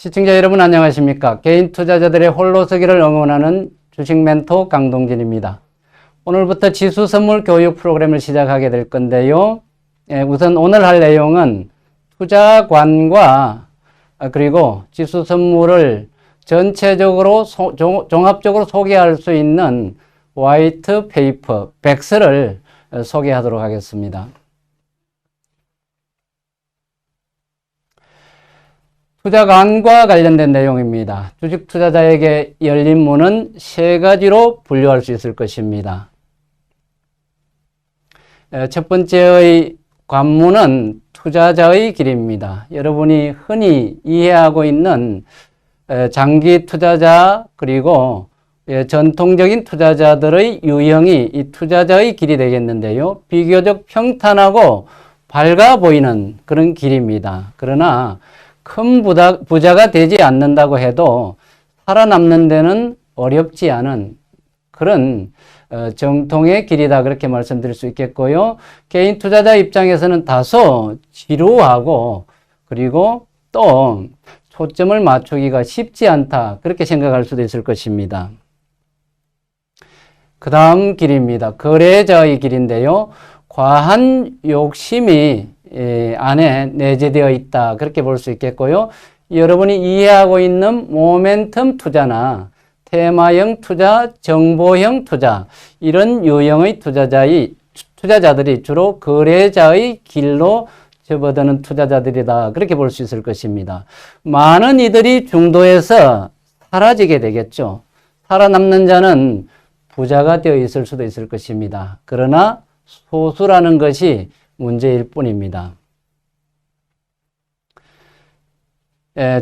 시청자 여러분 안녕하십니까? 개인 투자자들의 홀로서기를 응원하는 주식 멘토 강동진입니다. 오늘부터 지수 선물 교육 프로그램을 시작하게 될 건데요. 우선 오늘 할 내용은 투자관과 그리고 지수 선물을 전체적으로 종합적으로 소개할 수 있는 화이트 페이퍼, 백서를 소개하도록 하겠습니다. 투자관과 관련된 내용입니다. 주식 투자자에게 열린 문은 세 가지로 분류할 수 있을 것입니다. 첫 번째의 관문은 투자자의 길입니다. 여러분이 흔히 이해하고 있는 장기 투자자 그리고 전통적인 투자자들의 유형이 이 투자자의 길이 되겠는데요. 비교적 평탄하고 밝아 보이는 그런 길입니다. 그러나 큰 부자가 되지 않는다고 해도 살아남는 데는 어렵지 않은 그런 정통의 길이다, 그렇게 말씀드릴 수 있겠고요. 개인 투자자 입장에서는 다소 지루하고 그리고 또 초점을 맞추기가 쉽지 않다, 그렇게 생각할 수도 있을 것입니다. 그 다음 길입니다. 거래자의 길인데요. 과한 욕심이 안에 내재되어 있다, 그렇게 볼 수 있겠고요. 여러분이 이해하고 있는 모멘텀 투자나 테마형 투자, 정보형 투자, 이런 유형의 투자자들이 주로 거래자의 길로 접어드는 투자자들이다, 그렇게 볼 수 있을 것입니다. 많은 이들이 중도에서 사라지게 되겠죠. 살아남는 자는 부자가 되어 있을 수도 있을 것입니다. 그러나 소수라는 것이 문제일 뿐입니다.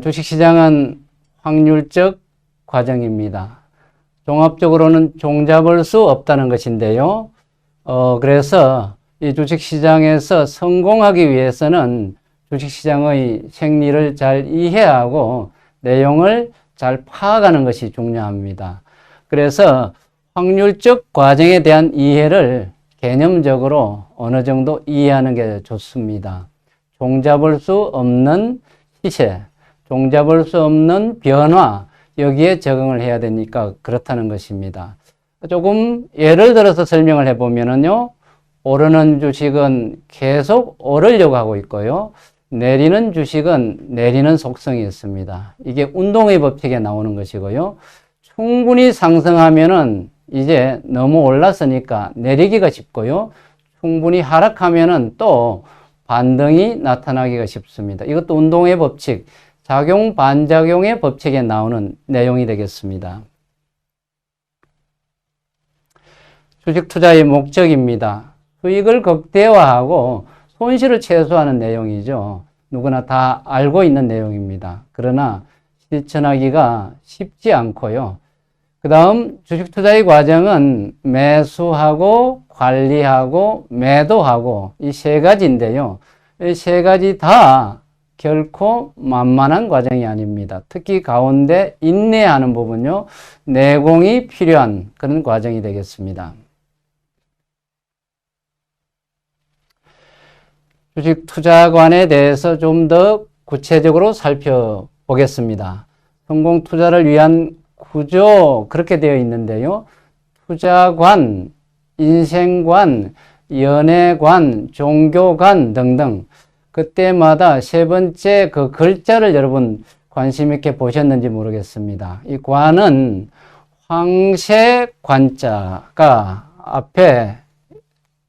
주식시장은 확률적 과정입니다. 종합적으로는 종잡을 수 없다는 것인데요. 그래서 이 주식시장에서 성공하기 위해서는 주식시장의 생리를 잘 이해하고 내용을 잘 파악하는 것이 중요합니다. 그래서 확률적 과정에 대한 이해를 개념적으로 어느 정도 이해하는 게 좋습니다. 종잡을 수 없는 시세, 종잡을 수 없는 변화, 여기에 적응을 해야 되니까 그렇다는 것입니다. 조금 예를 들어서 설명을 해보면요. 오르는 주식은 계속 오르려고 하고 있고요. 내리는 주식은 내리는 속성이 있습니다. 이게 운동의 법칙에 나오는 것이고요. 충분히 상승하면은 이제 너무 올랐으니까 내리기가 쉽고요. 충분히 하락하면은 또 반등이 나타나기가 쉽습니다. 이것도 운동의 법칙, 작용 반작용의 법칙에 나오는 내용이 되겠습니다. 주식 투자의 목적입니다. 수익을 극대화하고 손실을 최소화하는 내용이죠. 누구나 다 알고 있는 내용입니다. 그러나 실천하기가 쉽지 않고요. 그 다음 주식 투자의 과정은 매수하고 관리하고 매도하고 이 세 가지인데요. 이 세 가지 다 결코 만만한 과정이 아닙니다. 특히 가운데 인내하는 부분요. 내공이 필요한 그런 과정이 되겠습니다. 주식 투자관에 대해서 좀 더 구체적으로 살펴보겠습니다. 성공 투자를 위한 구조, 그렇게 되어 있는데요. 투자관, 인생관, 연애관, 종교관 등등 그때마다 세 번째 그 글자를 여러분 관심 있게 보셨는지 모르겠습니다. 이 관은 황새관자가 앞에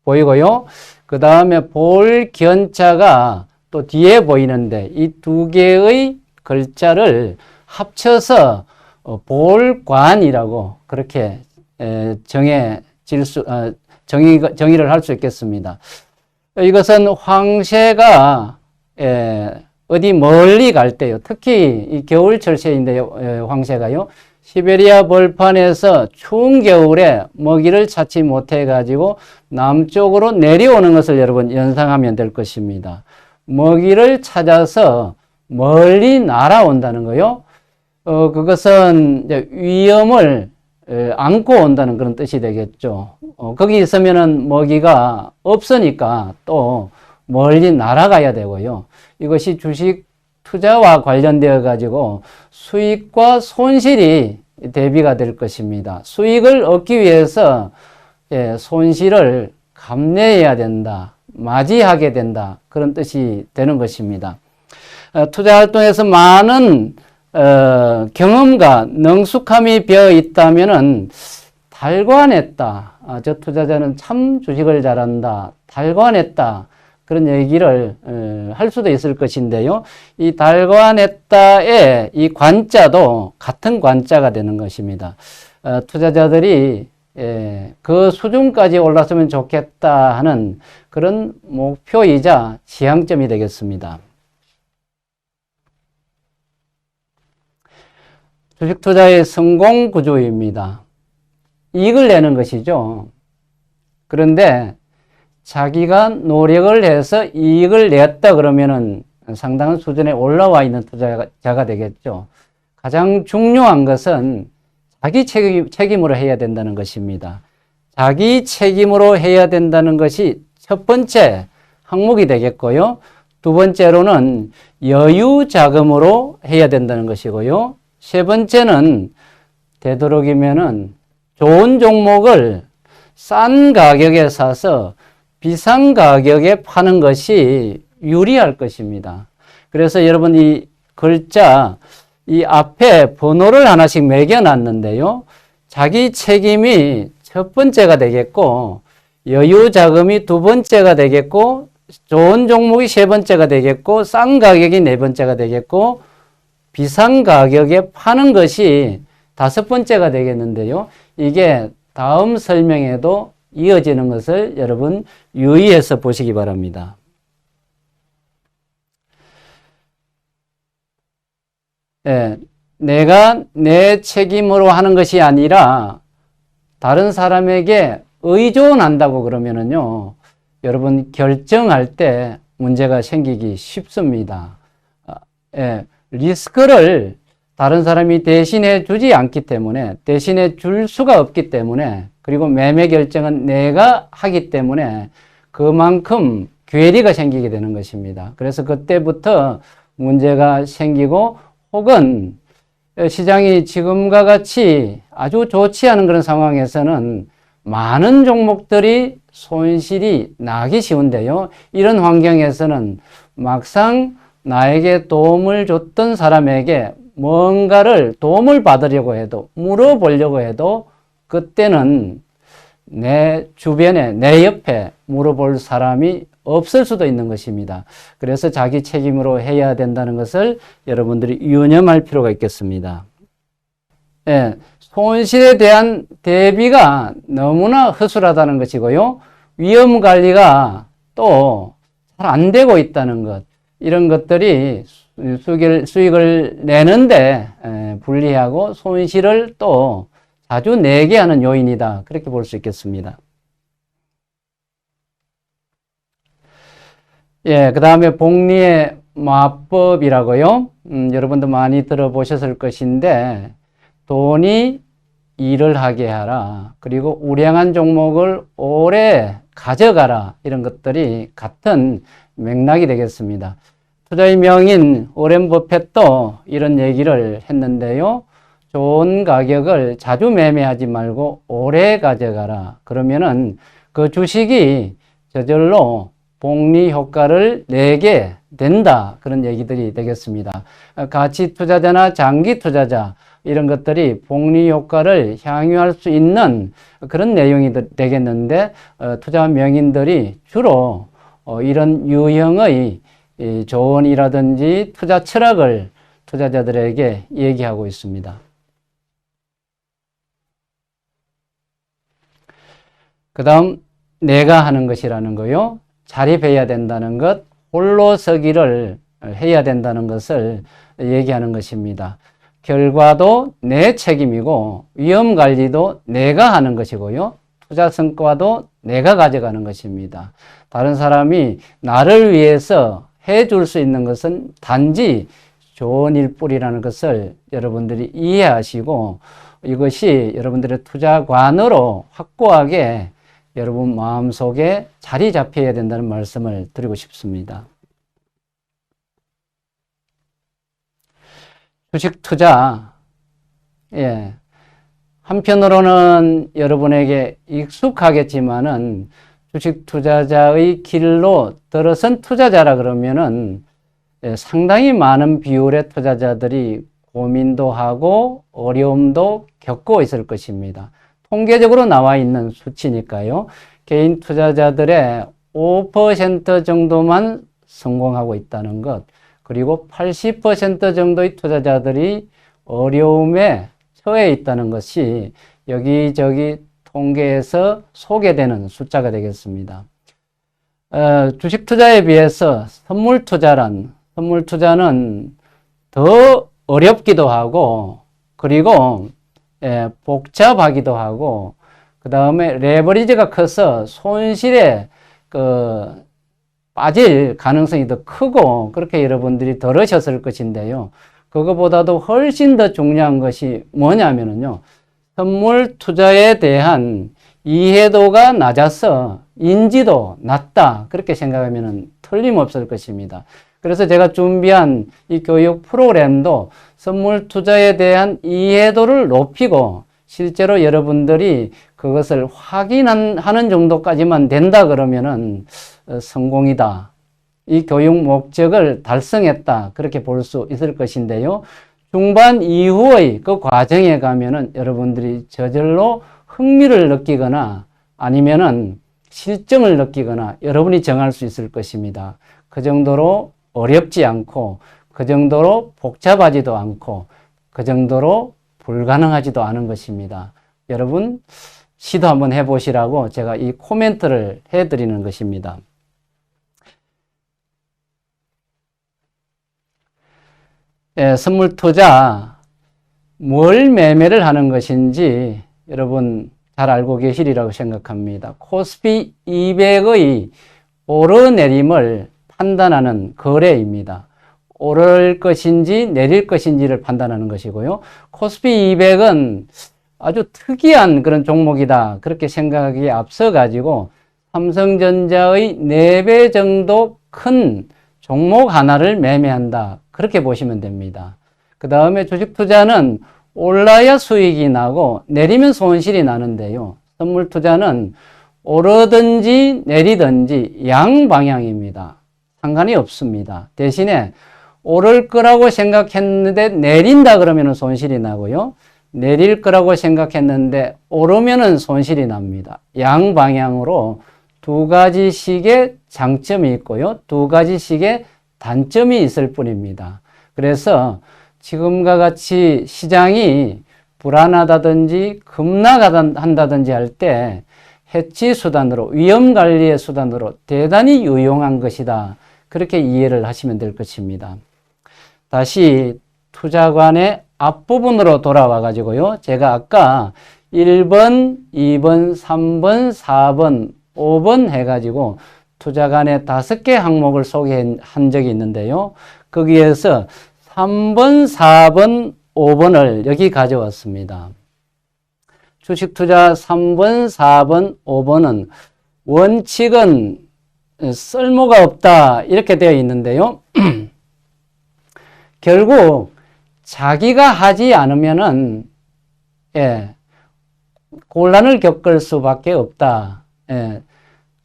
보이고요. 그 다음에 볼견자가 또 뒤에 보이는데 이 두 개의 글자를 합쳐서 볼관이라고 그렇게 정의를 할 수 있겠습니다. 이것은 황새가 어디 멀리 갈 때요. 특히 이 겨울철 새인데요. 황새가요. 시베리아 벌판에서 추운 겨울에 먹이를 찾지 못해 가지고 남쪽으로 내려오는 것을 여러분 연상하면 될 것입니다. 먹이를 찾아서 멀리 날아온다는 거요. 그것은 이제 위험을 안고 온다는 그런 뜻이 되겠죠. 거기 있으면은 먹이가 없으니까 또 멀리 날아가야 되고요. 이것이 주식 투자와 관련되어 가지고 수익과 손실이 대비가 될 것입니다. 수익을 얻기 위해서 손실을 감내해야 된다, 맞이하게 된다, 그런 뜻이 되는 것입니다. 투자 활동에서 많은 경험과 능숙함이 배어 있다면은 달관했다. 저 투자자는 참 주식을 잘한다. 달관했다. 그런 얘기를 할 수도 있을 것인데요. 이 달관했다의 이 관자도 같은 관자가 되는 것입니다. 투자자들이 그 수준까지 올랐으면 좋겠다 하는 그런 목표이자 지향점이 되겠습니다. 주식 투자의 성공 구조입니다. 이익을 내는 것이죠. 그런데 자기가 노력을 해서 이익을 냈다 그러면은 상당한 수준에 올라와 있는 투자자가 되겠죠. 가장 중요한 것은 자기 책임으로 해야 된다는 것입니다. 자기 책임으로 해야 된다는 것이 첫 번째 항목이 되겠고요. 두 번째로는 여유 자금으로 해야 된다는 것이고요. 세 번째는 되도록이면은 좋은 종목을 싼 가격에 사서 비싼 가격에 파는 것이 유리할 것입니다. 그래서 여러분 이 글자 이 앞에 번호를 하나씩 매겨 놨는데요. 자기 책임이 첫 번째가 되겠고 여유 자금이 두 번째가 되겠고 좋은 종목이 세 번째가 되겠고 싼 가격이 네 번째가 되겠고 비싼 가격에 파는 것이 다섯 번째가 되겠는데요. 이게 다음 설명에도 이어지는 것을 여러분 유의해서 보시기 바랍니다. 내가 내 책임으로 하는 것이 아니라 다른 사람에게 의존한다고 그러면은요, 여러분 결정할 때 문제가 생기기 쉽습니다. 리스크를 다른 사람이 대신해 주지 않기 때문에, 대신해 줄 수가 없기 때문에, 그리고 매매 결정은 내가 하기 때문에 그만큼 괴리가 생기게 되는 것입니다. 그래서 그때부터 문제가 생기고 혹은 시장이 지금과 같이 아주 좋지 않은 그런 상황에서는 많은 종목들이 손실이 나기 쉬운데요. 이런 환경에서는 막상 나에게 도움을 줬던 사람에게 뭔가를 도움을 받으려고 해도, 물어보려고 해도 그때는 내 주변에, 내 옆에 물어볼 사람이 없을 수도 있는 것입니다. 그래서 자기 책임으로 해야 된다는 것을 여러분들이 유념할 필요가 있겠습니다. 손실에 대한 대비가 너무나 허술하다는 것이고요. 위험 관리가 또 잘 안 되고 있다는 것, 이런 것들이 수익을 내는데 불리하고 손실을 또 자주 내게 하는 요인이다. 그렇게 볼 수 있겠습니다. 그 다음에 복리의 마법이라고요. 여러분도 많이 들어보셨을 것인데, 돈이 일을 하게 하라. 그리고 우량한 종목을 오래 가져가라. 이런 것들이 같은 맥락이 되겠습니다. 투자의 명인 워렌 버핏도 이런 얘기를 했는데요. 좋은 가격을 자주 매매하지 말고 오래 가져가라. 그러면은 그 주식이 저절로 복리 효과를 내게 된다. 그런 얘기들이 되겠습니다. 가치 투자자나 장기 투자자 이런 것들이 복리 효과를 향유할 수 있는 그런 내용이 되겠는데 투자 명인들이 주로 이런 유형의 조언이라든지 투자 철학을 투자자들에게 얘기하고 있습니다. 그 다음 내가 하는 것이라는 거요. 자립해야 된다는 것, 홀로 서기를 해야 된다는 것을 얘기하는 것입니다. 결과도 내 책임이고 위험 관리도 내가 하는 것이고요. 투자 성과도 내가 가져가는 것입니다. 다른 사람이 나를 위해서 해줄 수 있는 것은 단지 조언일 뿐이라는 것을 여러분들이 이해하시고 이것이 여러분들의 투자관으로 확고하게 여러분 마음속에 자리 잡혀야 된다는 말씀을 드리고 싶습니다. 주식 투자, 예. 한편으로는 여러분에게 익숙하겠지만은 주식 투자자의 길로 들어선 투자자라 그러면은 예, 상당히 많은 비율의 투자자들이 고민도 하고 어려움도 겪고 있을 것입니다. 통계적으로 나와 있는 수치니까요. 개인 투자자들의 5% 정도만 성공하고 있다는 것, 그리고 80% 정도의 투자자들이 어려움에 처해 있다는 것이 여기저기 통계에서 소개되는 숫자가 되겠습니다. 주식 투자에 비해서 선물 투자는 더 어렵기도 하고, 그리고 복잡하기도 하고, 그 다음에 레버리지가 커서 손실에 빠질 가능성이 더 크고, 그렇게 여러분들이 들으셨을 것인데요. 그거보다도 훨씬 더 중요한 것이 뭐냐면요. 선물 투자에 대한 이해도가 낮아서 인지도 낮다. 그렇게 생각하면 틀림없을 것입니다. 그래서 제가 준비한 이 교육 프로그램도 선물 투자에 대한 이해도를 높이고 실제로 여러분들이 그것을 확인하는 정도까지만 된다 그러면은 성공이다. 이 교육 목적을 달성했다. 그렇게 볼 수 있을 것인데요. 중반 이후의 그 과정에 가면은 여러분들이 저절로 흥미를 느끼거나 아니면은 실증을 느끼거나 여러분이 정할 수 있을 것입니다. 그 정도로 어렵지 않고, 그 정도로 복잡하지도 않고, 그 정도로 불가능하지도 않은 것입니다. 여러분, 시도 한번 해보시라고 제가 이 코멘트를 해드리는 것입니다. 선물 투자, 뭘 매매를 하는 것인지 여러분 잘 알고 계시리라고 생각합니다. 코스피 200의 오르내림을 판단하는 거래입니다. 오를 것인지 내릴 것인지를 판단하는 것이고요. 코스피 200은 아주 특이한 그런 종목이다. 그렇게 생각하기에 앞서가지고 삼성전자의 4배 정도 큰 종목 하나를 매매한다. 그렇게 보시면 됩니다. 그 다음에 주식 투자는 올라야 수익이 나고 내리면 손실이 나는데요. 선물 투자는 오르든지 내리든지 양방향입니다. 상관이 없습니다. 대신에 오를 거라고 생각했는데 내린다 그러면 손실이 나고요. 내릴 거라고 생각했는데 오르면 손실이 납니다. 양방향으로 두 가지씩의 장점이 있고요. 두 가지씩의 단점이 있을 뿐입니다. 그래서 지금과 같이 시장이 불안하다든지 급락한다든지 할 때 해치 수단으로, 위험 관리의 수단으로 대단히 유용한 것이다. 그렇게 이해를 하시면 될 것입니다. 다시 투자관의 앞부분으로 돌아와 가지고요. 제가 아까 1번, 2번, 3번, 4번, 5번 해가지고 투자관의 5개 항목을 소개한 적이 있는데요. 거기에서 3번, 4번, 5번을 여기 가져왔습니다. 주식 투자 3번, 4번, 5번은 원칙은 쓸모가 없다 이렇게 되어 있는데요. 결국 자기가 하지 않으면은 곤란을 겪을 수밖에 없다.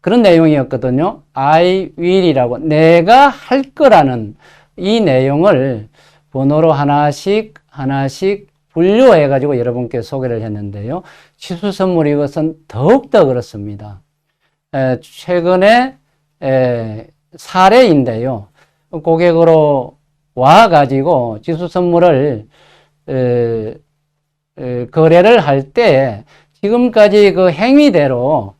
그런 내용이었거든요. I will이라고 내가 할 거라는 이 내용을 번호로 하나씩 분류해 가지고 여러분께 소개를 했는데요. 지수 선물 이것은 더욱더 그렇습니다. 최근에 사례인데요. 고객으로 와 가지고 지수 선물을 거래를 할 때 지금까지 그 행위대로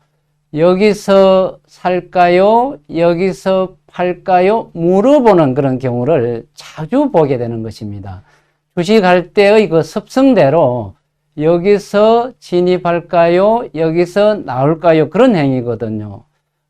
여기서 살까요? 여기서 팔까요? 물어보는 그런 경우를 자주 보게 되는 것입니다. 주식할 때의 그 습성대로 여기서 진입할까요? 여기서 나올까요? 그런 행위거든요.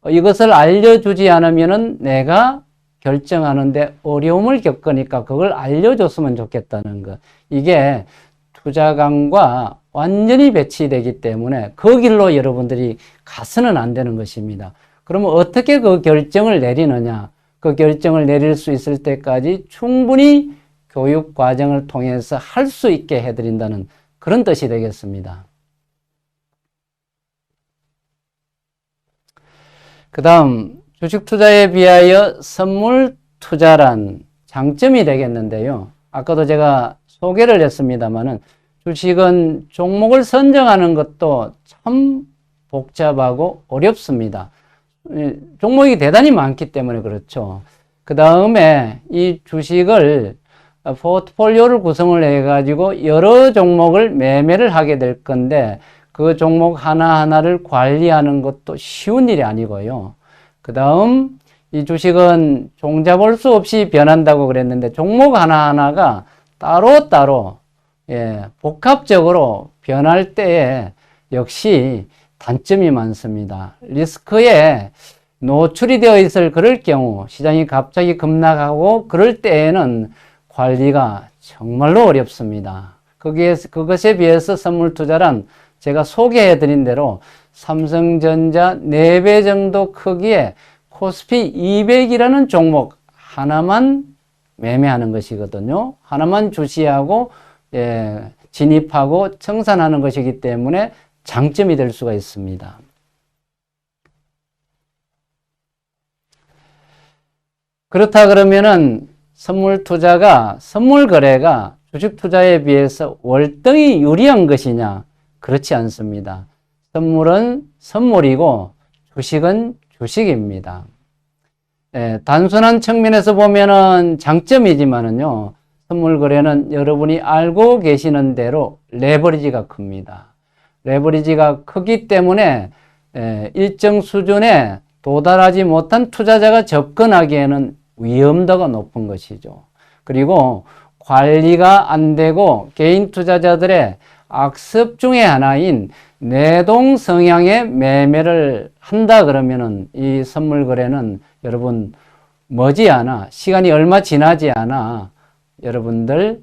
이것을 알려주지 않으면은 내가 결정하는데 어려움을 겪으니까 그걸 알려줬으면 좋겠다는 것. 이게 투자관과 완전히 배치되기 때문에 그 길로 여러분들이 가서는 안 되는 것입니다. 그러면 어떻게 그 결정을 내리느냐? 그 결정을 내릴 수 있을 때까지 충분히 교육 과정을 통해서 할 수 있게 해드린다는 그런 뜻이 되겠습니다. 그 다음 주식 투자에 비하여 선물 투자란 장점이 되겠는데요. 아까도 제가 소개를 했습니다만은 주식은 종목을 선정하는 것도 참 복잡하고 어렵습니다. 종목이 대단히 많기 때문에 그렇죠. 그 다음에 이 주식을 포트폴리오를 구성을 해가지고 여러 종목을 매매를 하게 될 건데 그 종목 하나하나를 관리하는 것도 쉬운 일이 아니고요. 그 다음 이 주식은 종잡을 수 없이 변한다고 그랬는데 종목 하나하나가 따로따로 복합적으로 변할 때에 역시 단점이 많습니다. 리스크에 노출이 되어 있을 그럴 경우 시장이 갑자기 급락하고 그럴 때에는 관리가 정말로 어렵습니다. 그것에 비해서 선물 투자란 제가 소개해 드린 대로 삼성전자 4배 정도 크기의 코스피 200이라는 종목 하나만 매매하는 것이거든요. 하나만 주시하고 진입하고 청산하는 것이기 때문에 장점이 될 수가 있습니다. 그렇다 그러면은 선물 거래가 주식 투자에 비해서 월등히 유리한 것이냐? 그렇지 않습니다. 선물은 선물이고 주식은 주식입니다. 단순한 측면에서 보면은 장점이지만은요, 선물 거래는 여러분이 알고 계시는 대로 레버리지가 큽니다. 레버리지가 크기 때문에 일정 수준에 도달하지 못한 투자자가 접근하기에는 위험도가 높은 것이죠. 그리고 관리가 안 되고 개인 투자자들의 악습 중에 하나인 내동 성향의 매매를 한다 그러면은 이 선물 거래는 여러분 머지않아 시간이 얼마 지나지 않아 여러분들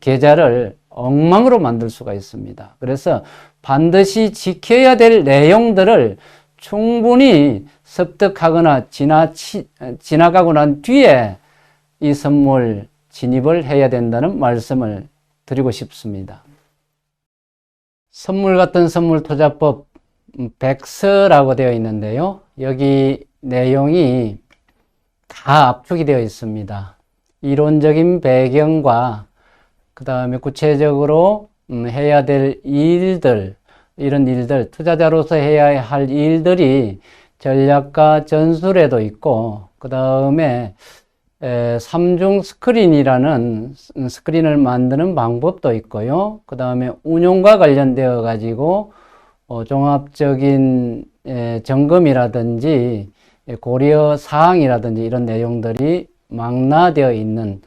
계좌를 엉망으로 만들 수가 있습니다. 그래서 반드시 지켜야 될 내용들을 충분히 습득하거나 지나가고 난 뒤에 이 선물 진입을 해야 된다는 말씀을 드리고 싶습니다. 선물 같은 선물 투자법 백서라고 되어 있는데요. 여기 내용이 다 압축이 되어 있습니다. 이론적인 배경과 그 다음에 구체적으로 해야 될 일들, 이런 일들, 투자자로서 해야 할 일들이 전략과 전술에도 있고, 그 다음에 3중 스크린이라는 스크린을 만드는 방법도 있고요. 그 다음에 운용과 관련되어 가지고 종합적인 점검이라든지 고려 사항이라든지 이런 내용들이 망라되어 있는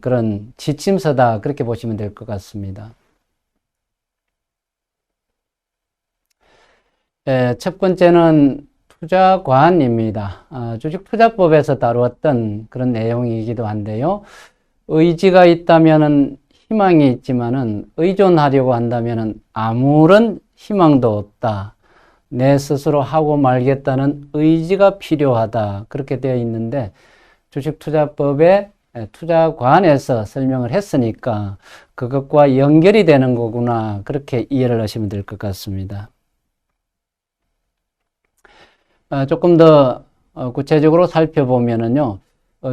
그런 지침서다, 그렇게 보시면 될 것 같습니다. 첫 번째는 투자관입니다. 주식투자법에서 다루었던 그런 내용이기도 한데요. 의지가 있다면은 희망이 있지만은 의존하려고 한다면은 아무런 희망도 없다. 내 스스로 하고 말겠다는 의지가 필요하다. 그렇게 되어 있는데 주식투자법의 투자관에서 설명을 했으니까 그것과 연결이 되는 거구나, 그렇게 이해를 하시면 될 것 같습니다. 조금 더 구체적으로 살펴보면은요,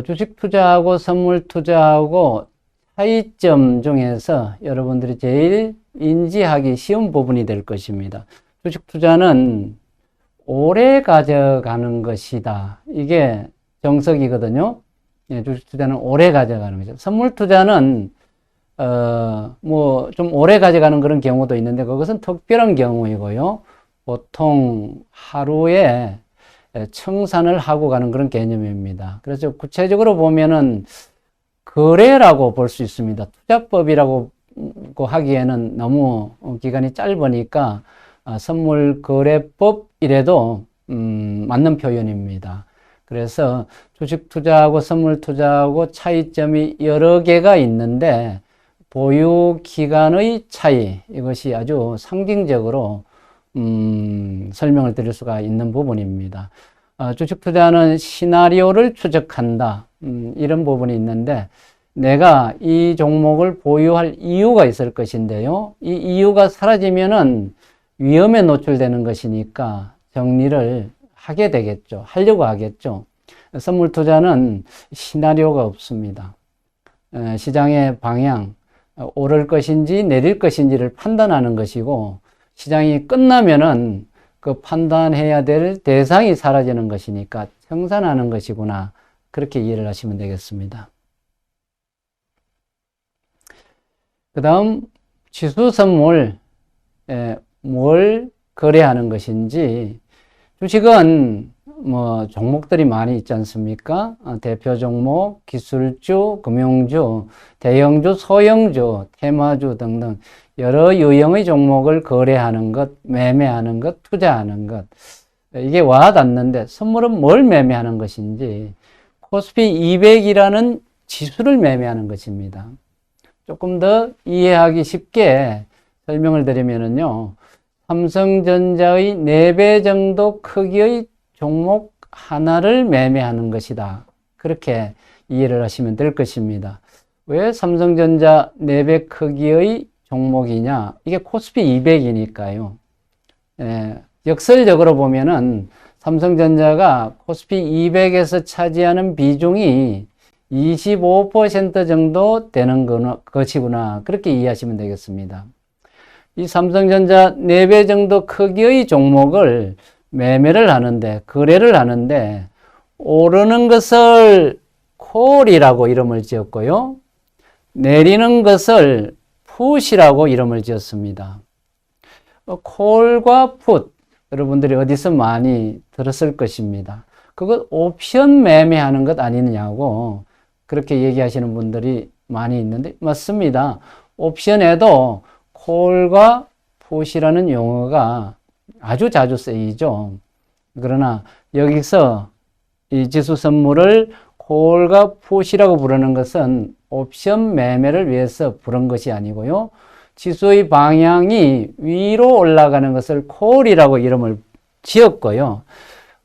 주식 투자하고 선물 투자하고 차이점 중에서 여러분들이 제일 인지하기 쉬운 부분이 될 것입니다. 주식 투자는 오래 가져가는 것이다. 이게 정석이거든요. 주식 투자는 오래 가져가는 거죠. 선물 투자는 뭐 좀 오래 가져가는 그런 경우도 있는데 그것은 특별한 경우이고요. 보통 하루에 청산을 하고 가는 그런 개념입니다. 그래서 구체적으로 보면은 거래라고 볼 수 있습니다. 투자법이라고 하기에는 너무 기간이 짧으니까 선물 거래법 이래도 맞는 표현입니다. 그래서 주식 투자하고 선물 투자하고 차이점이 여러 개가 있는데 보유 기간의 차이, 이것이 아주 상징적으로 설명을 드릴 수가 있는 부분입니다. 주식 투자는 시나리오를 추적한다, 이런 부분이 있는데 내가 이 종목을 보유할 이유가 있을 것인데요. 이 이유가 사라지면은 위험에 노출되는 것이니까 정리를 하게 되겠죠. 하려고 하겠죠. 선물 투자는 시나리오가 없습니다. 시장의 방향, 오를 것인지 내릴 것인지를 판단하는 것이고, 시장이 끝나면은 그 판단해야 될 대상이 사라지는 것이니까 청산하는 것이구나. 그렇게 이해를 하시면 되겠습니다. 그 다음 지수 선물, 뭘 거래하는 것인지. 주식은 뭐 종목들이 많이 있지 않습니까? 대표 종목, 기술주, 금융주, 대형주, 소형주, 테마주 등등 여러 유형의 종목을 거래하는 것, 매매하는 것, 투자하는 것. 이게 와닿는데 선물은 뭘 매매하는 것인지, 코스피 200이라는 지수를 매매하는 것입니다. 조금 더 이해하기 쉽게 설명을 드리면은요, 삼성전자의 4배 정도 크기의 종목 하나를 매매하는 것이다. 그렇게 이해를 하시면 될 것입니다. 왜 삼성전자 4배 크기의 종목이냐? 이게 코스피 200이니까요. 역설적으로 보면은 삼성전자가 코스피 200에서 차지하는 비중이 25% 정도 되는 것이구나. 그렇게 이해하시면 되겠습니다. 이 삼성전자 4배 정도 크기의 종목을 매매를 하는데, 거래를 하는데, 오르는 것을 콜이라고 이름을 지었고요. 내리는 것을 풋이라고 이름을 지었습니다. 콜과 풋, 여러분들이 어디서 많이 들었을 것입니다. 그것 옵션 매매하는 것 아니냐고 그렇게 얘기하시는 분들이 많이 있는데, 맞습니다. 옵션에도 콜과 풋이라는 용어가 아주 자주 쓰이죠. 그러나 여기서 이 지수 선물을 콜과 풋이라고 부르는 것은 옵션 매매를 위해서 부른 것이 아니고요. 지수의 방향이 위로 올라가는 것을 콜이라고 이름을 지었고요.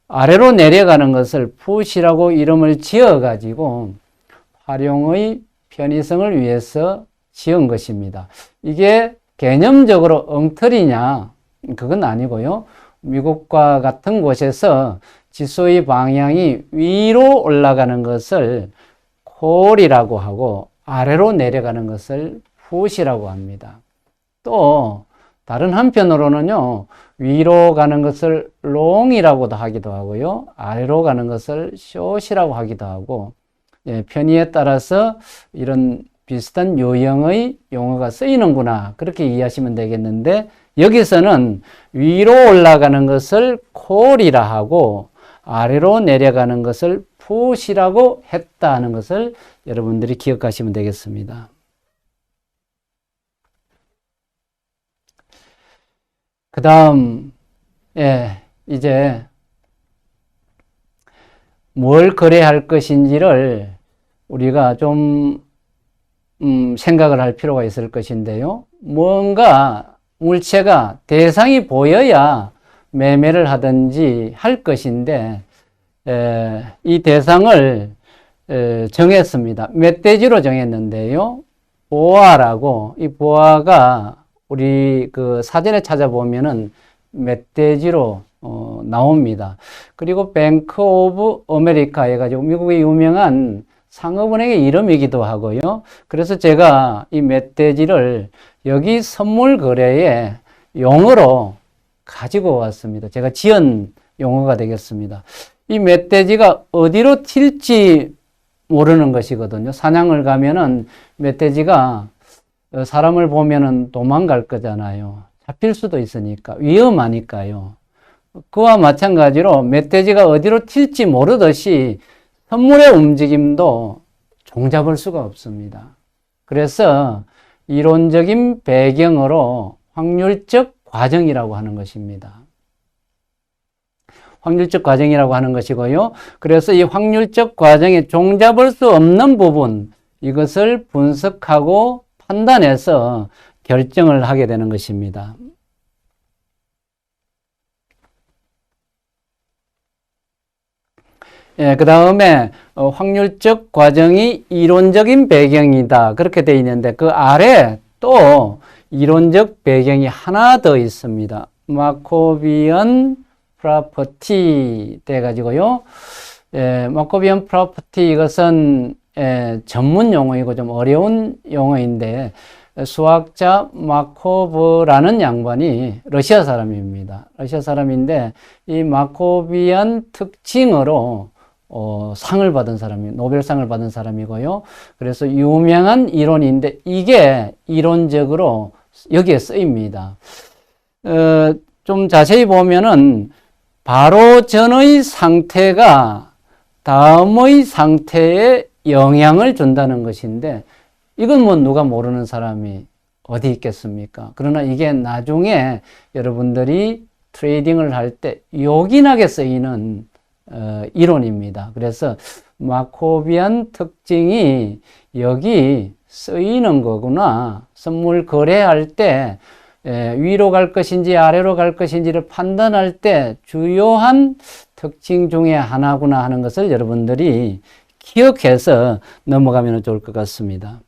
아래로 내려가는 것을 풋이라고 이름을 지어가지고 활용의 편의성을 위해서 지은 것입니다. 이게 개념적으로 엉터리냐? 그건 아니고요. 미국과 같은 곳에서 지수의 방향이 위로 올라가는 것을 콜이라고 하고 아래로 내려가는 것을 풋이라고 합니다. 또 다른 한편으로는요, 위로 가는 것을 롱이라고도 하기도 하고요, 아래로 가는 것을 숏이라고 하기도 하고, 편의에 따라서 이런 비슷한 유형의 용어가 쓰이는구나, 그렇게 이해하시면 되겠는데, 여기서는 위로 올라가는 것을 콜이라 하고 아래로 내려가는 것을 풋이라고 했다는 것을 여러분들이 기억하시면 되겠습니다. 그 다음, 이제 뭘 거래할 것인지를 우리가 좀 생각을 할 필요가 있을 것인데요. 뭔가 물체가 대상이 보여야 매매를 하든지 할 것인데, 이 대상을 정했습니다. 멧돼지로 정했는데요. 보아라고, 이 보아가 우리 그 사전에 찾아보면은 멧돼지로 나옵니다. 그리고 뱅크 오브 아메리카 해가지고 미국의 유명한 상업은행의 이름이기도 하고요. 그래서 제가 이 멧돼지를 여기 선물 거래에 용어로 가지고 왔습니다. 제가 지은 용어가 되겠습니다. 이 멧돼지가 어디로 튈지 모르는 것이거든요. 사냥을 가면은 멧돼지가 사람을 보면은 도망갈 거잖아요. 잡힐 수도 있으니까, 위험하니까요. 그와 마찬가지로 멧돼지가 어디로 튈지 모르듯이 선물의 움직임도 종잡을 수가 없습니다. 그래서 이론적인 배경으로 확률적 과정이라고 하는 것입니다. 확률적 과정이라고 하는 것이고요. 그래서 이 확률적 과정에 종잡을 수 없는 부분, 이것을 분석하고 판단해서 결정을 하게 되는 것입니다. 예, 그 다음에 확률적 과정이 이론적인 배경이다. 그렇게 되어 있는데 그 아래 또 이론적 배경이 하나 더 있습니다. 마코비언 프로퍼티 돼가지고요. 예, 마코비언 프로퍼티 이것은 전문 용어이고 좀 어려운 용어인데 수학자 마코브라는 양반이 러시아 사람입니다. 러시아 사람인데 이 마코비안 특징으로 상을 받은 사람이 노벨상을 받은 사람이고요. 그래서 유명한 이론인데 이게 이론적으로 여기에 쓰입니다. 좀 자세히 보면은 바로 전의 상태가 다음의 상태에 영향을 준다는 것인데 이건 뭐 누가 모르는 사람이 어디 있겠습니까? 그러나 이게 나중에 여러분들이 트레이딩을 할 때 요긴하게 쓰이는 이론입니다. 그래서 마코비안 특징이 여기 쓰이는 거구나. 선물 거래할 때 위로 갈 것인지 아래로 갈 것인지를 판단할 때 주요한 특징 중에 하나구나 하는 것을 여러분들이 기억해서 넘어가면 좋을 것 같습니다.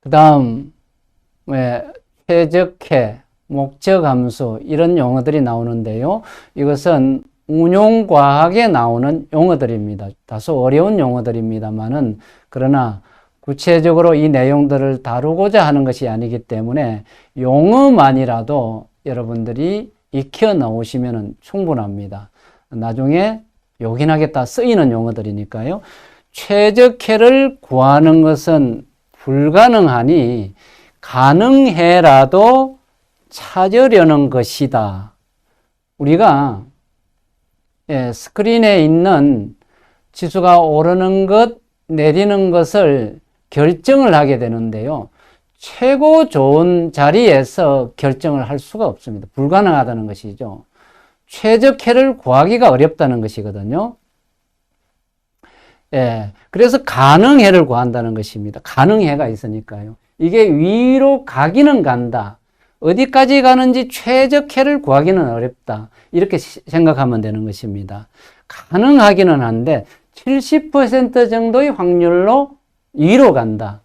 그 다음 최적해, 목적함수 이런 용어들이 나오는데요. 이것은 운용과학에 나오는 용어들입니다. 다소 어려운 용어들입니다만은 그러나 구체적으로 이 내용들을 다루고자 하는 것이 아니기 때문에 용어만이라도 여러분들이 익혀 나오시면 충분합니다. 나중에 요긴하게 다 쓰이는 용어들이니까요. 최적해를 구하는 것은 불가능하니 가능해라도 찾으려는 것이다. 우리가 스크린에 있는 지수가 오르는 것, 내리는 것을 결정을 하게 되는데요. 최고 좋은 자리에서 결정을 할 수가 없습니다. 불가능하다는 것이죠. 최적해를 구하기가 어렵다는 것이거든요. 예, 그래서 가능해를 구한다는 것입니다. 가능해가 있으니까요. 이게 위로 가기는 간다. 어디까지 가는지 최적해를 구하기는 어렵다. 이렇게 생각하면 되는 것입니다. 가능하기는 한데 70% 정도의 확률로 위로 간다.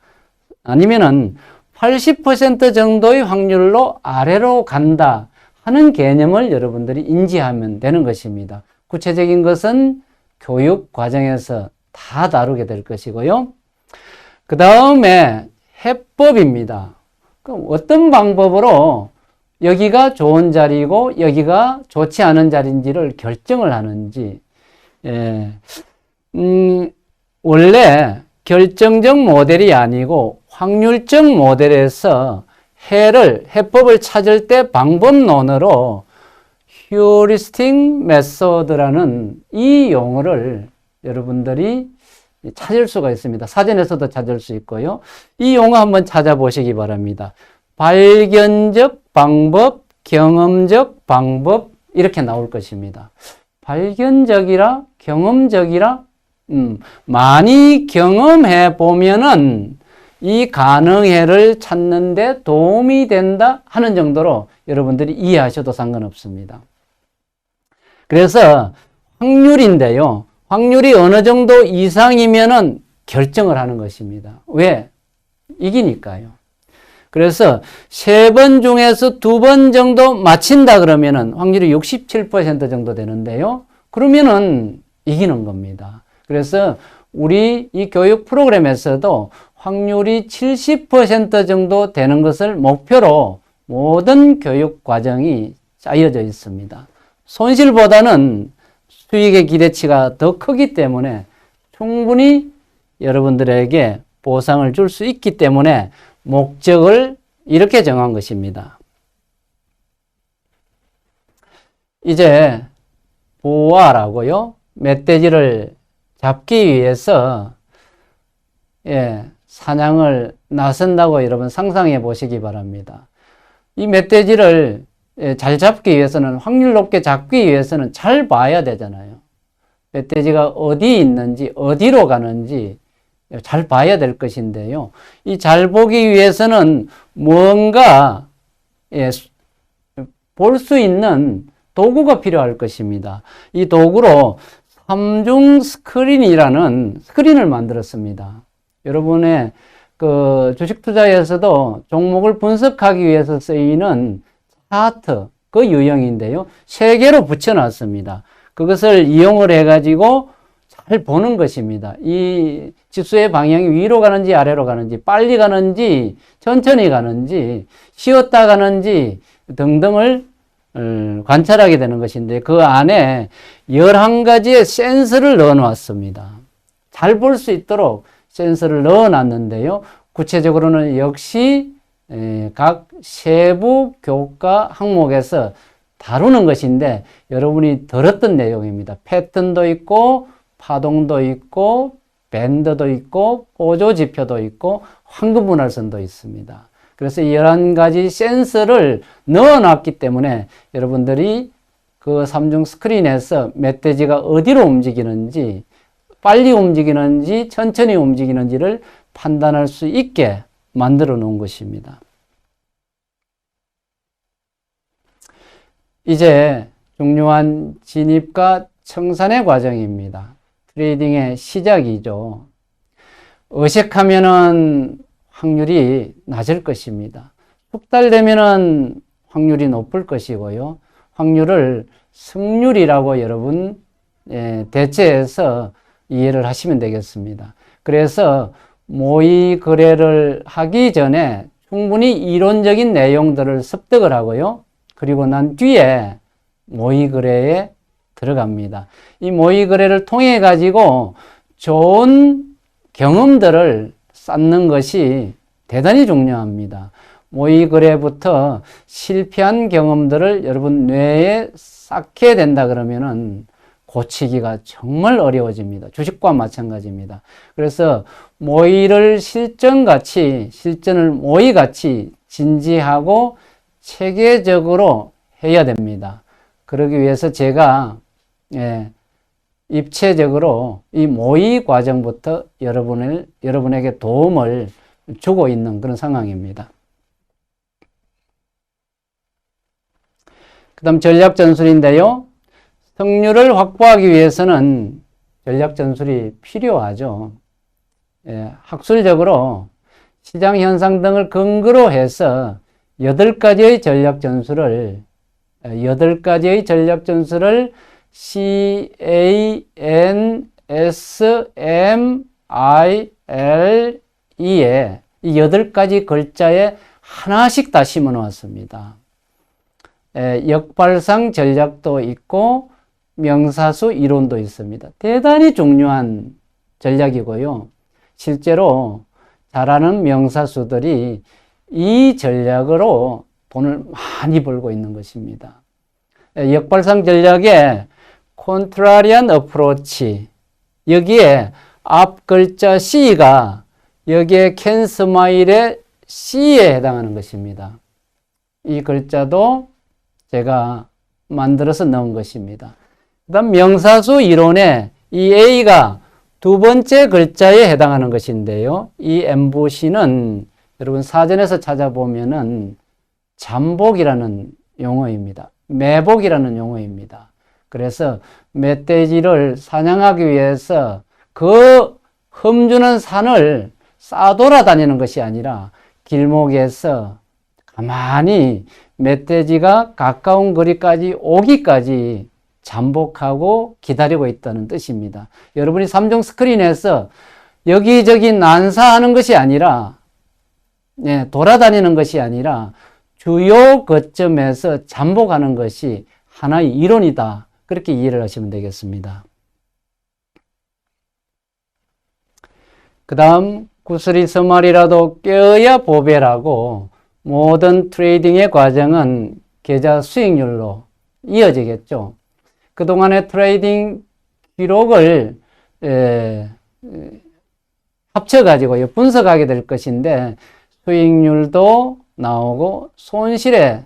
아니면은 80% 정도의 확률로 아래로 간다 하는 개념을 여러분들이 인지하면 되는 것입니다. 구체적인 것은 교육 과정에서 다 다루게 될 것이고요. 그 다음에 해법입니다. 그럼 어떤 방법으로 여기가 좋은 자리고 여기가 좋지 않은 자리인지를 결정을 하는지, 원래 결정적 모델이 아니고 확률적 모델에서 해법을 찾을 때 방법론으로 휴리스틱 메소드라는 이 용어를 여러분들이 찾을 수가 있습니다. 사전에서도 찾을 수 있고요. 이 용어 한번 찾아보시기 바랍니다. 발견적 방법, 경험적 방법 이렇게 나올 것입니다. 발견적이라 경험적이라 많이 경험해 보면은 이 가능해를 찾는 데 도움이 된다 하는 정도로 여러분들이 이해하셔도 상관없습니다. 그래서 확률인데요. 확률이 어느 정도 이상이면은 결정을 하는 것입니다. 왜? 이기니까요. 그래서 3번 중에서 2번 정도 맞힌다 그러면은 확률이 67% 정도 되는데요. 그러면은 이기는 겁니다. 그래서 우리 이 교육 프로그램에서도 확률이 70% 정도 되는 것을 목표로 모든 교육 과정이 짜여져 있습니다. 손실보다는 수익의 기대치가 더 크기 때문에 충분히 여러분들에게 보상을 줄 수 있기 때문에 목적을 이렇게 정한 것입니다. 이제 보아라고요. 멧돼지를 잡기 위해서 사냥을 나선다고 여러분 상상해 보시기 바랍니다. 이 멧돼지를 잘 잡기 위해서는 확률 높게 잡기 위해서는 잘 봐야 되잖아요. 멧돼지가 어디 있는지 어디로 가는지 잘 봐야 될 것인데요. 이 잘 보기 위해서는 뭔가 볼 수 있는 도구가 필요할 것입니다. 이 도구로 삼중 스크린이라는 스크린을 만들었습니다. 여러분의 그 주식 투자에서도 종목을 분석하기 위해서 쓰이는 차트, 그 유형인데요. 3개로 붙여놨습니다. 그것을 이용을 해가지고 잘 보는 것입니다. 이 지수의 방향이 위로 가는지 아래로 가는지, 빨리 가는지 천천히 가는지, 쉬었다 가는지 등등을 관찰하게 되는 것인데, 그 안에 11가지의 센서를 넣어 놨습니다. 잘 볼 수 있도록 센서를 넣어 놨는데요. 구체적으로는 역시 각 세부 교과 항목에서 다루는 것인데, 여러분이 들었던 내용입니다. 패턴도 있고 파동도 있고 밴드도 있고 보조지표도 있고 황금분할선도 있습니다. 그래서 11가지 센서를 넣어놨기 때문에 여러분들이 그 삼중 스크린에서 멧돼지가 어디로 움직이는지, 빨리 움직이는지 천천히 움직이는지를 판단할 수 있게 만들어 놓은 것입니다. 이제 중요한 진입과 청산의 과정입니다. 트레이딩의 시작이죠. 어색하면은 확률이 낮을 것입니다. 석 달 되면은 확률이 높을 것이고요. 확률을 승률이라고 여러분 대체해서 이해를 하시면 되겠습니다. 그래서 모의 거래를 하기 전에 충분히 이론적인 내용들을 습득을 하고요. 그리고 난 뒤에 모의 거래에 들어갑니다. 이 모의 거래를 통해 가지고 좋은 경험들을 쌓는 것이 대단히 중요합니다. 모의 거래부터 실패한 경험들을 여러분 뇌에 쌓게 된다 그러면은 고치기가 정말 어려워집니다. 주식과 마찬가지입니다. 그래서 모의를 실전을 모의같이 진지하고 체계적으로 해야 됩니다. 그러기 위해서 제가 입체적으로 이 모의 과정부터 여러분에게 도움을 주고 있는 그런 상황입니다. 그 다음 전략 전술인데요. 승률을 확보하기 위해서는 전략 전술이 필요하죠. 학술적으로 시장 현상 등을 근거로 해서 8가지의 전략 전술을 CANSMILE에 이 8가지 글자에 하나씩 다 심어 놓았습니다. 역발상 전략도 있고 명사수 이론도 있습니다. 대단히 중요한 전략이고요. 실제로 잘하는 명사수들이 이 전략으로 돈을 많이 벌고 있는 것입니다. 역발상 전략의 contrarian approach, 여기에 앞 글자 C가 여기에 캔 스마일의 C에 해당하는 것입니다. 이 글자도 제가 만들어서 넣은 것입니다. 그 다음 명사수 이론에 이 A가 두 번째 글자에 해당하는 것인데요. 이 MVC는 여러분 사전에서 찾아보면은 잠복이라는 용어입니다. 매복이라는 용어입니다. 그래서 멧돼지를 사냥하기 위해서 그 흠주는 산을 싸돌아다니는 것이 아니라 길목에서 가만히 멧돼지가 가까운 거리까지 오기까지 잠복하고 기다리고 있다는 뜻입니다. 여러분이 삼중 스크린에서 여기저기 난사하는 것이 아니라 돌아다니는 것이 아니라 주요 거점에서 잠복하는 것이 하나의 이론이다. 그렇게 이해를 하시면 되겠습니다. 그 다음 구슬이 서말이라도 껴야 보배라고 모든 트레이딩의 과정은 계좌 수익률로 이어지겠죠. 그동안의 트레이딩 기록을 합쳐가지고 분석하게 될 것인데 수익률도 나오고 손실의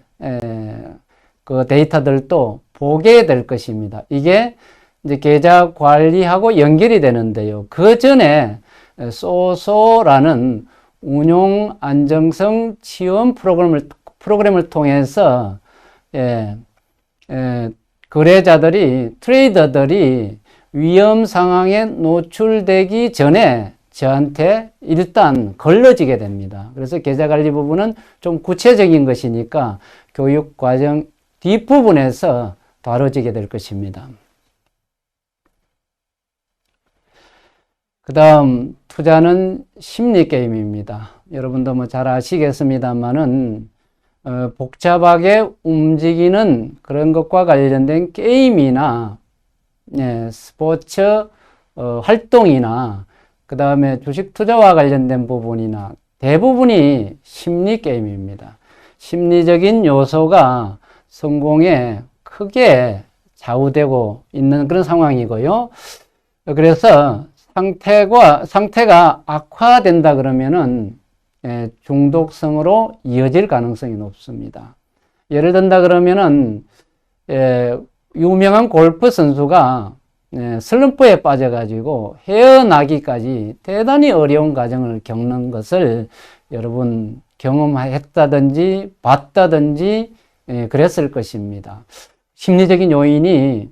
그 데이터들도 보게 될 것입니다. 이게 이제 계좌 관리하고 연결이 되는데요. 그 전에 소소라는 운용 안정성 지원 프로그램을 통해서 거래자들이, 트레이더들이 위험 상황에 노출되기 전에 저한테 일단 걸러지게 됩니다. 그래서 계좌관리 부분은 좀 구체적인 것이니까 교육 과정 뒷부분에서 다뤄지게 될 것입니다. 그 다음 투자는 심리게임입니다. 여러분도 뭐 잘 아시겠습니다만은 복잡하게 움직이는 그런 것과 관련된 게임이나 스포츠 활동이나 그 다음에 주식 투자와 관련된 부분이나 대부분이 심리게임입니다. 심리적인 요소가 성공에 크게 좌우되고 있는 그런 상황이고요. 그래서 상태가 악화된다 그러면은 중독성으로 이어질 가능성이 높습니다. 예를 든다 그러면은 유명한 골프 선수가 슬럼프에 빠져가지고 헤어나기까지 대단히 어려운 과정을 겪는 것을 여러분 경험했다든지 봤다든지 그랬을 것입니다. 심리적인 요인이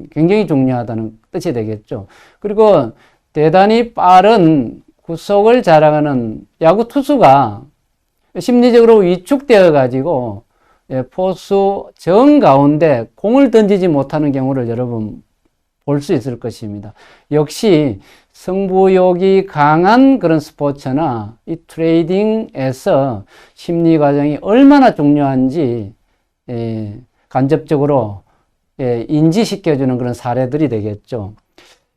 굉장히 중요하다는 뜻이 되겠죠. 그리고 대단히 빠른 구속을 자랑하는 야구 투수가 심리적으로 위축되어 가지고 포수 정 가운데 공을 던지지 못하는 경우를 여러분 볼 수 있을 것입니다. 역시 승부욕이 강한 그런 스포츠나 이 트레이딩에서 심리 과정이 얼마나 중요한지 간접적으로 인지시켜주는 그런 사례들이 되겠죠.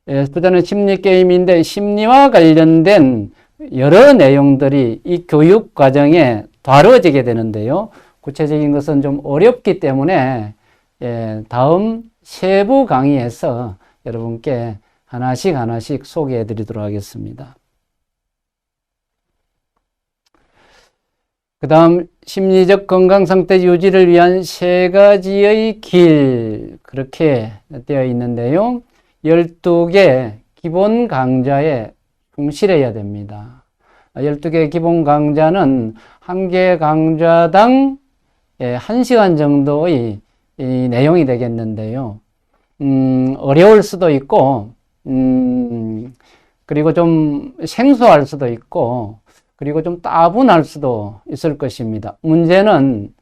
투자는 심리 게임인데 심리와 관련된 여러 내용들이 이 교육 과정에 다뤄지게 되는데요. 구체적인 것은 좀 어렵기 때문에 다음 세부 강의에서 여러분께 하나씩 소개해 드리도록 하겠습니다. 그 다음 심리적 건강 상태 유지를 위한 3가지의 길, 그렇게 되어 있는데요. 12개 기본 강좌에 충실해야 됩니다. 12개 기본 강좌는 한 개 강좌당 1시간 정도의 이 내용이 되겠는데요. 어려울 수도 있고, 그리고 좀 생소할 수도 있고, 그리고 좀 따분할 수도 있을 것입니다. 문제는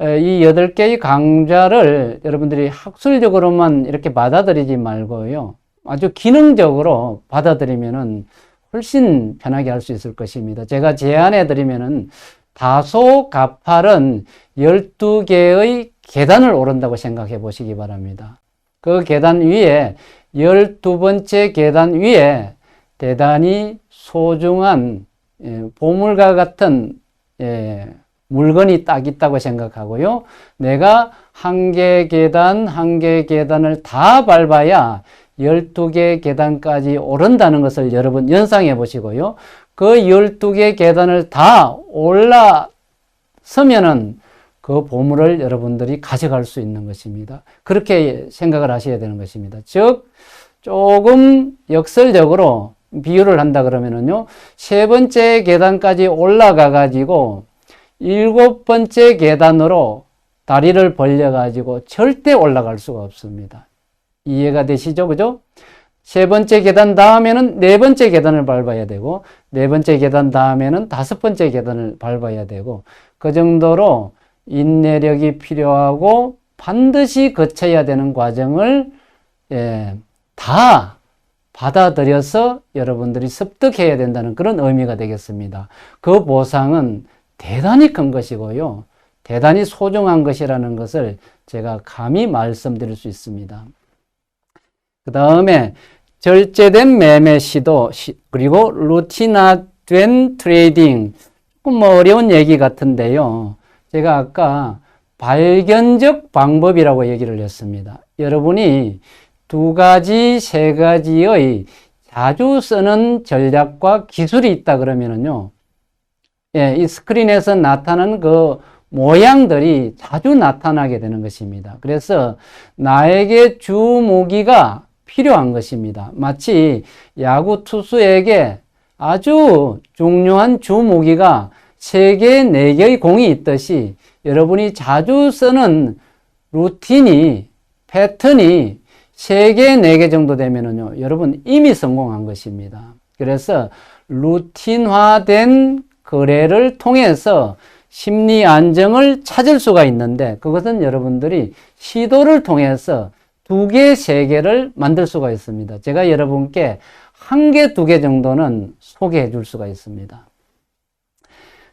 이 8개의 강좌를 여러분들이 학술적으로만 이렇게 받아들이지 말고요. 아주 기능적으로 받아들이면은 훨씬 편하게 할 수 있을 것입니다. 제가 제안해 드리면은 다소 가파른 12개의 계단을 오른다고 생각해 보시기 바랍니다. 그 계단 위에 12번째 계단 위에 대단히 소중한 보물과 같은 물건이 딱 있다고 생각하고요. 내가 한 개 계단을 다 밟아야 12개 계단까지 오른다는 것을 여러분 연상해 보시고요. 그 12개 계단을 다 올라서면은 그 보물을 여러분들이 가져갈 수 있는 것입니다. 그렇게 생각을 하셔야 되는 것입니다. 즉, 조금 역설적으로 비유를 한다 그러면은요, 3번째 계단까지 올라가 가지고 7번째 계단으로 다리를 벌려 가지고 절대 올라갈 수가 없습니다. 이해가 되시죠? 그죠? 3번째 계단 다음에는 4번째 계단을 밟아야 되고, 4번째 계단 다음에는 5번째 계단을 밟아야 되고, 그 정도로 인내력이 필요하고 반드시 거쳐야 되는 과정을 다 받아들여서 여러분들이 습득해야 된다는 그런 의미가 되겠습니다. 그 보상은 대단히 큰 것이고요. 대단히 소중한 것이라는 것을 제가 감히 말씀드릴 수 있습니다. 그 다음에 절제된 매매 시도, 그리고 루틴화된 트레이딩. 조금 뭐 어려운 얘기 같은데요. 제가 아까 발견적 방법이라고 얘기를 했습니다. 여러분이 2가지, 3가지의 자주 쓰는 전략과 기술이 있다 그러면은요, 이 스크린에서 나타나는 그 모양들이 자주 나타나게 되는 것입니다. 그래서 나에게 주 무기가 필요한 것입니다. 마치 야구 투수에게 아주 중요한 주 무기가 3개, 4개의 공이 있듯이 여러분이 자주 쓰는 루틴이 패턴이 3개, 4개 정도 되면은요, 여러분 이미 성공한 것입니다. 그래서 루틴화된 거래를 통해서 심리 안정을 찾을 수가 있는데, 그것은 여러분들이 시도를 통해서 2개, 3개를 만들 수가 있습니다. 제가 여러분께 1개, 2개 정도는 소개해 줄 수가 있습니다.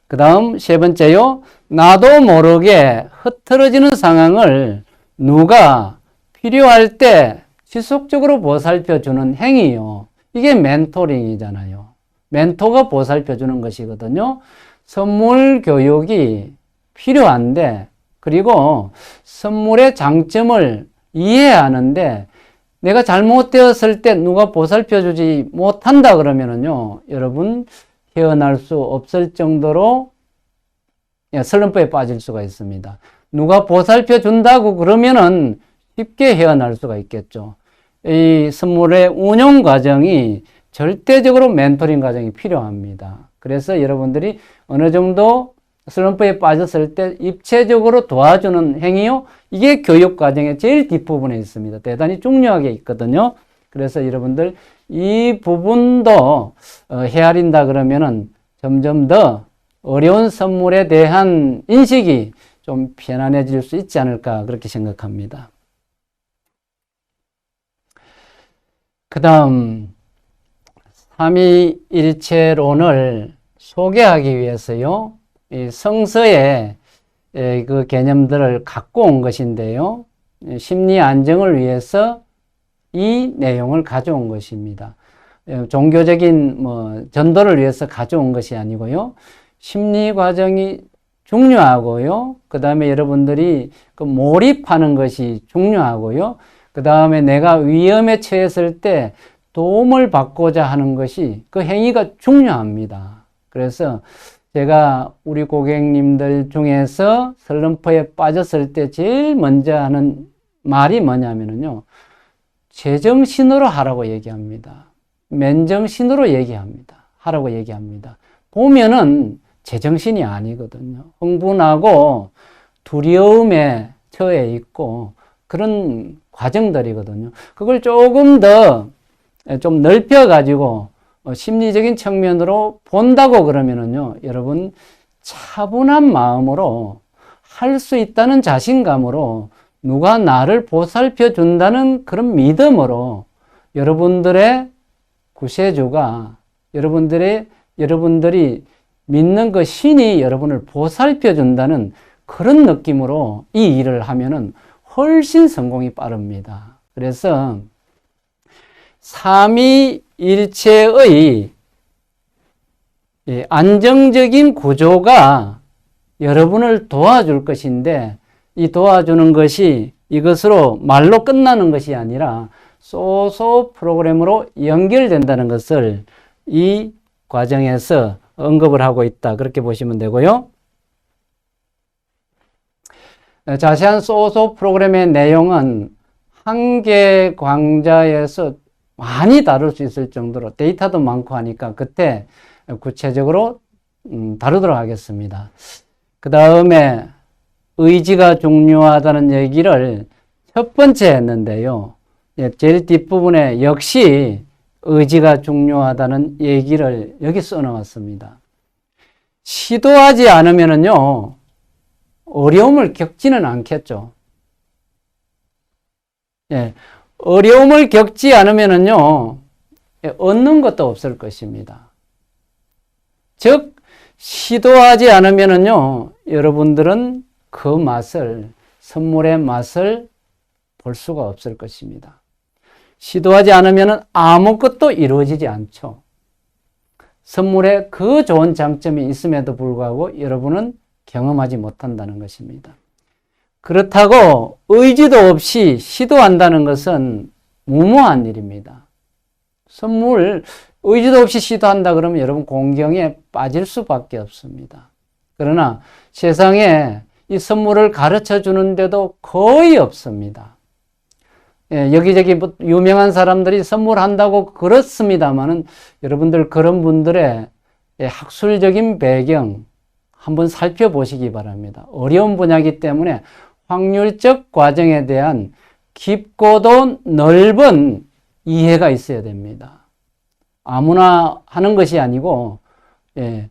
그 다음 3번째요. 나도 모르게 흐트러지는 상황을 누가 필요할 때 지속적으로 보살펴 주는 행위요. 이게 멘토링이잖아요. 멘토가 보살펴 주는 것이거든요. 선물 교육이 필요한데, 그리고 선물의 장점을 이해하는데, 내가 잘못되었을 때 누가 보살펴 주지 못한다 그러면은요, 여러분 헤어날 수 없을 정도로 슬럼프에 빠질 수가 있습니다. 누가 보살펴 준다고 그러면은 쉽게 헤어날 수가 있겠죠. 이 선물의 운용 과정이 절대적으로 멘토링 과정이 필요합니다. 그래서 여러분들이 어느 정도 슬럼프에 빠졌을 때 입체적으로 도와주는 행위요, 이게 교육 과정의 제일 뒷부분에 있습니다. 대단히 중요하게 있거든요. 그래서 여러분들 이 부분도 헤아린다 그러면은 점점 더 어려운 선물에 대한 인식이 좀 편안해질 수 있지 않을까, 그렇게 생각합니다. 그 다음 삼위일체론을 소개하기 위해서요, 이 성서의 그 개념들을 갖고 온 것인데요, 심리 안정을 위해서 이 내용을 가져온 것입니다. 종교적인 전도를 위해서 가져온 것이 아니고요, 심리 과정이 중요하고요, 그 다음에 여러분들이 그 몰입하는 것이 중요하고요, 그 다음에 내가 위험에 처했을 때 도움을 받고자 하는 것이, 그 행위가 중요합니다. 그래서 제가 우리 고객님들 중에서 슬럼프에 빠졌을 때 제일 먼저 하는 말이 뭐냐면요, 제정신으로 하라고 얘기합니다. 맨정신으로 하라고 얘기합니다. 보면은 제정신이 아니거든요. 흥분하고 두려움에 처해 있고 그런 과정들이거든요. 그걸 조금 더 좀 넓혀가지고 심리적인 측면으로 본다고 그러면은요, 여러분 차분한 마음으로 할 수 있다는 자신감으로, 누가 나를 보살펴 준다는 그런 믿음으로, 여러분들의 구세주가, 여러분들이 믿는 그 신이 여러분을 보살펴 준다는 그런 느낌으로 이 일을 하면은 훨씬 성공이 빠릅니다. 그래서 삼위일체의 안정적인 구조가 여러분을 도와줄 것인데, 이 도와주는 것이 이것으로 말로 끝나는 것이 아니라 소소 프로그램으로 연결된다는 것을 이 과정에서 언급을 하고 있다, 그렇게 보시면 되고요. 자세한 소소 프로그램의 내용은 한 개 강좌에서 많이 다룰 수 있을 정도로 데이터도 많고 하니까 그때 구체적으로 다루도록 하겠습니다. 그 다음에 의지가 중요하다는 얘기를 첫 번째 했는데요, 제일 뒷부분에 역시 의지가 중요하다는 얘기를 여기 써놓았습니다. 시도하지 않으면요, 어려움을 겪지는 않겠죠. 어려움을 겪지 않으면요, 얻는 것도 없을 것입니다. 즉, 시도하지 않으면요, 여러분들은 그 맛을, 선물의 맛을 볼 수가 없을 것입니다. 시도하지 않으면 아무것도 이루어지지 않죠. 선물에 그 좋은 장점이 있음에도 불구하고 여러분은 경험하지 못한다는 것입니다. 그렇다고 의지도 없이 시도한다는 것은 무모한 일입니다. 선물, 의지도 없이 시도한다 그러면 여러분 공경에 빠질 수밖에 없습니다. 그러나 세상에 이 선물을 가르쳐 주는데도 거의 없습니다. 여기저기 유명한 사람들이 선물한다고 그렇습니다만은, 여러분들 그런 분들의 학술적인 배경 한번 살펴보시기 바랍니다. 어려운 분야이기 때문에 확률적 과정에 대한 깊고도 넓은 이해가 있어야 됩니다. 아무나 하는 것이 아니고, 예,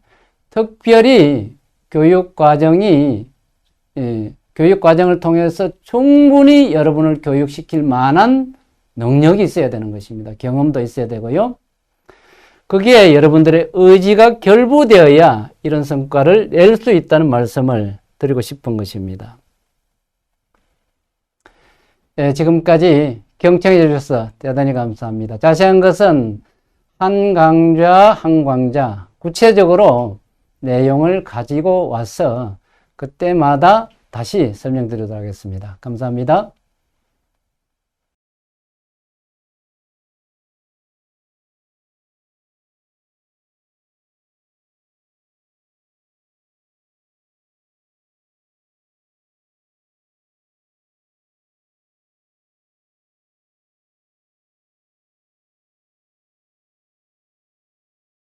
특별히 교육 과정을 통해서 충분히 여러분을 교육시킬 만한 능력이 있어야 되는 것입니다. 경험도 있어야 되고요. 거기에 여러분들의 의지가 결부되어야 이런 성과를 낼 수 있다는 말씀을 드리고 싶은 것입니다. 네, 지금까지 경청해 주셔서 대단히 감사합니다. 자세한 것은 한 강좌, 한 강좌 구체적으로 내용을 가지고 와서 그때마다 다시 설명드리도록 하겠습니다. 감사합니다.